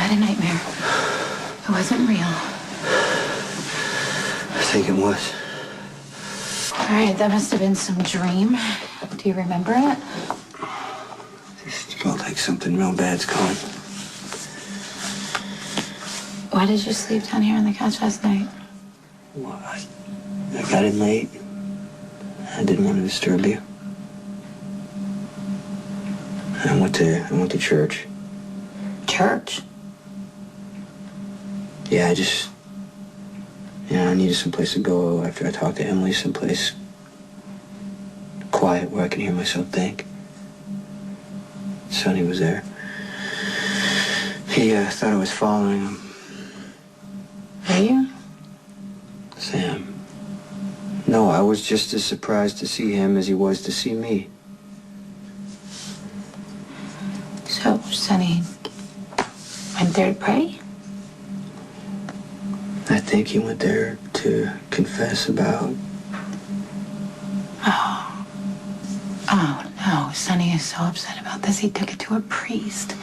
had a nightmare. It wasn't real. I think it was. All right, that must have been some dream. Do you remember it? Just felt like something real bad's coming. Why did you sleep down here on the couch last night? Well, I got in late. I didn't want to disturb you. I went to church. Church? Yeah, I needed someplace to go after I talked to Emily, someplace quiet where I can hear myself think. Sonny was there. He thought I was following him. Were you? Sam. No, I was just as surprised to see him as he was to see me. So, Sonny went there to pray? I think he went there to confess about... Oh, no. Sonny is so upset about this. He took it to a priest.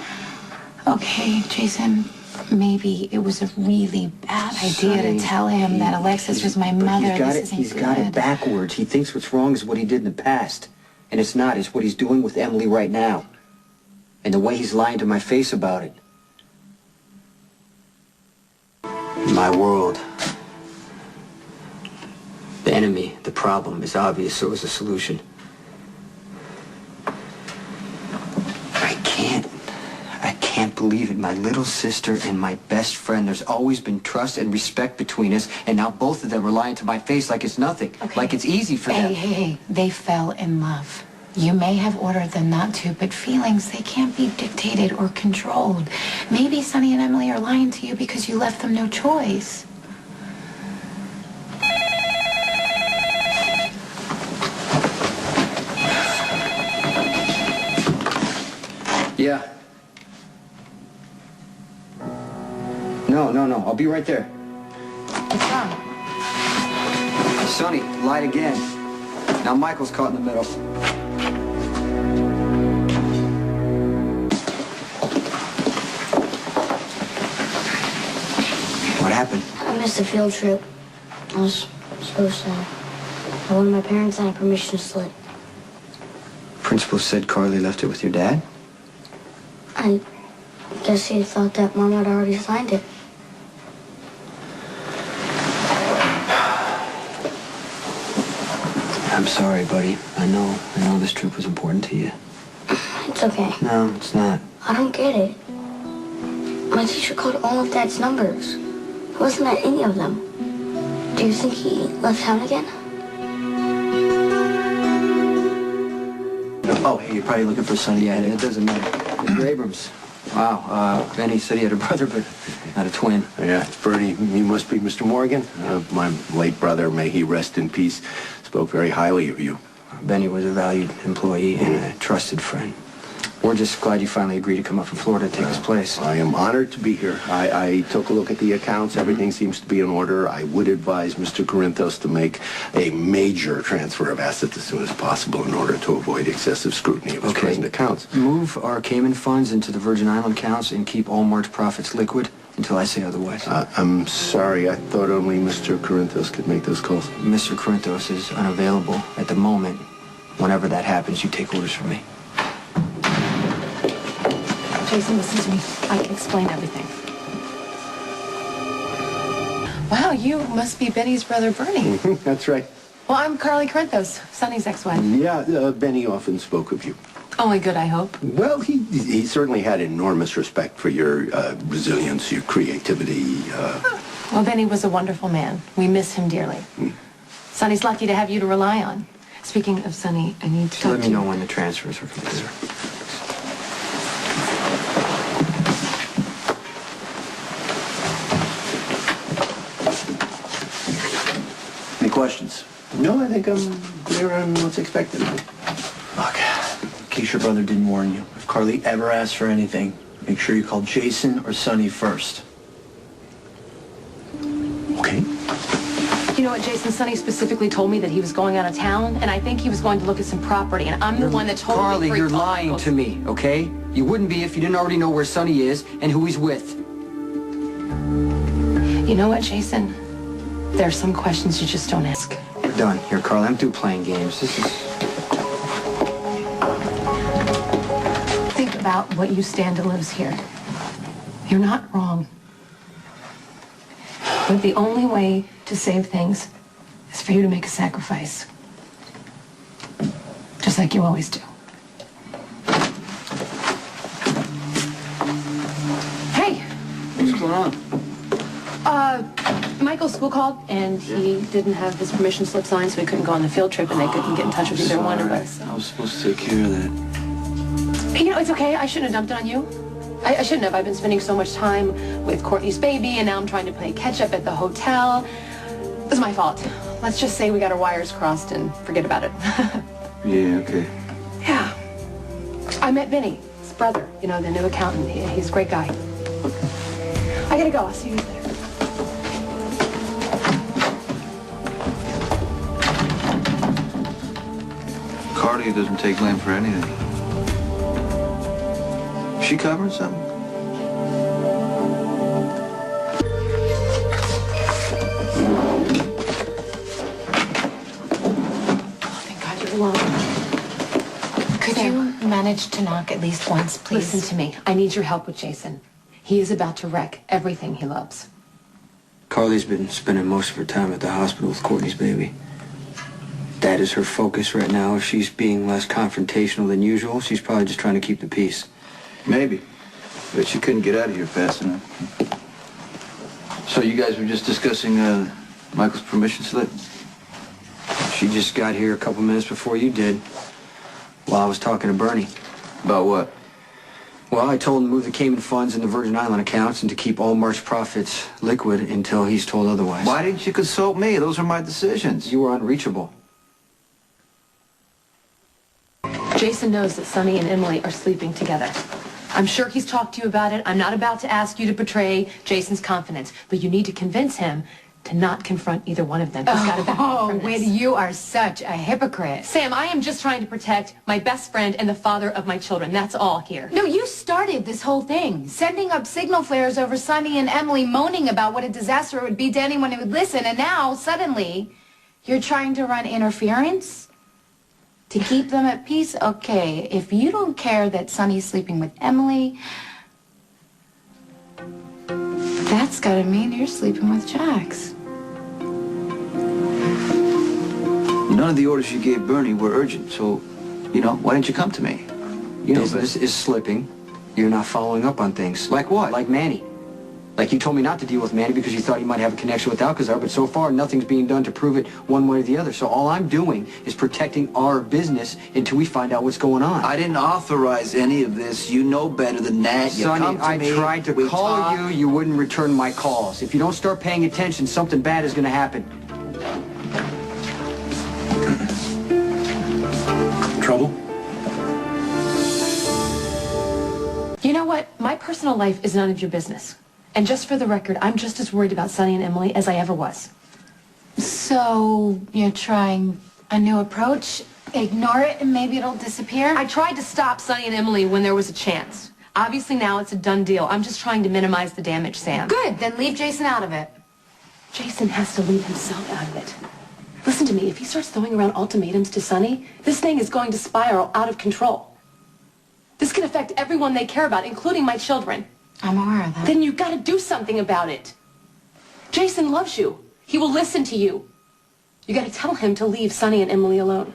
Okay, Jason, maybe it was a really bad idea to tell him that Alexis was my mother. He's got it backwards. He thinks what's wrong is what he did in the past. And it's not. It's what he's doing with Emily right now. And the way he's lying to my face about it. In my world, the enemy, the problem, is obvious, so is the solution. I can't believe it. My little sister and my best friend. There's always been trust and respect between us, and now both of them are lying to my face like it's nothing. Okay. Like it's easy for them. Hey, they fell in love. You may have ordered them not to, but feelings, they can't be dictated or controlled. Maybe Sonny and Emily are lying to you because you left them no choice. Yeah. No. I'll be right there. What's wrong? Sonny lied again. Now Michael's caught in the middle. What happened? I missed the field trip. I was so sad. I wanted my parents and a permission slip. Principal said Carly left it with your dad? I guess he thought that Mom had already signed it. I'm sorry, buddy. I know this trip was important to you. It's okay. No, it's not. I don't get it. My teacher called all of Dad's numbers. He wasn't at any of them. Do you think he left town again? Oh, hey, you're probably looking for Sonny. Yeah, it doesn't matter. Mr. Abrams. Wow, Benny said he had a brother, but not a twin. Yeah, it's Bernie. You must be Mr. Morgan. My late brother, may he rest in peace, spoke very highly of you. Benny was a valued employee and a trusted friend. We're just glad you finally agreed to come up from Florida to take his place. I am honored to be here. I took a look at the accounts. Everything seems to be in order. I would advise Mr. Corinthos to make a major transfer of assets as soon as possible in order to avoid excessive scrutiny of his present accounts. Move our Cayman funds into the Virgin Island accounts and keep all March profits liquid until I say otherwise. I'm sorry. I thought only Mr. Corinthos could make those calls. Mr. Corinthos is unavailable at the moment. Whenever that happens, you take orders from me. Jason, listen to me. I can explain everything. Wow, you must be Benny's brother, Bernie. That's right. Well, I'm Carly Corinthos, Sonny's ex-wife. Yeah, Benny often spoke of you. Only good, I hope. Well, he certainly had enormous respect for your resilience, your creativity. Well, Benny was a wonderful man. We miss him dearly. Sonny's lucky to have you to rely on. Speaking of Sonny, I need to talk Let to me you. know when the transfers are completed. Any questions? No, I think I'm clear on what's expected. Look, in case your brother didn't warn you, if Carly ever asks for anything, make sure you call Jason or Sonny first. Okay. You know what, Jason? Sonny specifically told me that he was going out of town, and I think he was going to look at some property, and I'm the one that told Carly, him... you're lying to me, okay? You wouldn't be if you didn't already know where Sonny is and who he's with. You know what, Jason? There are some questions you just don't ask. We're done. Here, Carly, I'm through playing games. This is... Think about what you stand to lose here. You're not wrong. But the only way to save things is for you to make a sacrifice. Just like you always do. Hey! What's going on? Michael's school called, and he didn't have his permission slip signed, so he couldn't go on the field trip, and they couldn't get in touch with either one of us. I was supposed to take care of that. You know, it's okay. I shouldn't have dumped it on you. I shouldn't have. I've been spending so much time with Courtney's baby, and now I'm trying to play catch-up at the hotel. It was my fault. Let's just say we got our wires crossed and forget about it. Yeah, okay. Yeah. I met Vinny, his brother, you know, the new accountant. He's a great guy. I gotta go. I'll see you later. Carly doesn't take blame for anything. She covering something? Oh, thank God you're alone. Could you manage to knock at least once, please? Listen to me. I need your help with Jason. He is about to wreck everything he loves. Carly's been spending most of her time at the hospital with Courtney's baby. That is her focus right now. If she's being less confrontational than usual, she's probably just trying to keep the peace. Maybe. But she couldn't get out of here fast enough. So you guys were just discussing Michael's permission slip? She just got here a couple minutes before you did, while I was talking to Bernie. About what? Well, I told him to move the Cayman funds and the Virgin Island accounts and to keep all March profits liquid until he's told otherwise. Why didn't you consult me? Those are my decisions. You were unreachable. Jason knows that Sonny and Emily are sleeping together. I'm sure he's talked to you about it. I'm not about to ask you to betray Jason's confidence, but you need to convince him to not confront either one of them. He's got to back away from this. You are such a hypocrite. Sam, I am just trying to protect my best friend and the father of my children. That's all here. No, you started this whole thing, sending up signal flares over Sonny and Emily, moaning about what a disaster it would be to anyone who would listen, and now, suddenly, you're trying to run interference? To keep them at peace? Okay, if you don't care that Sonny's sleeping with Emily, that's gotta mean you're sleeping with Jax. None of the orders you gave Bernie were urgent, so, you know, why didn't you come to me? You know, Business is slipping. You're not following up on things. Like what? Like Manny. Like you told me not to deal with Manny because you thought he might have a connection with Alcazar, but so far nothing's being done to prove it one way or the other. So all I'm doing is protecting our business until we find out what's going on. I didn't authorize any of this. You know better than that. You Sonny, come to I me, tried to we call talk. you. You wouldn't return my calls. If you don't start paying attention, something bad is going to happen. Trouble? You know what? My personal life is none of your business. And just for the record, I'm just as worried about Sonny and Emily as I ever was. So, you're trying a new approach? Ignore it and maybe it'll disappear? I tried to stop Sonny and Emily when there was a chance. Obviously now it's a done deal. I'm just trying to minimize the damage, Sam. Good, then leave Jason out of it. Jason has to leave himself out of it. Listen to me, if he starts throwing around ultimatums to Sonny, this thing is going to spiral out of control. This can affect everyone they care about, including my children. I'm aware of that. Then you've got to do something about it. Jason loves you. He will listen to you. You got to tell him to leave Sonny and Emily alone.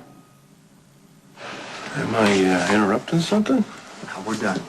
Am I interrupting something? Now we're done.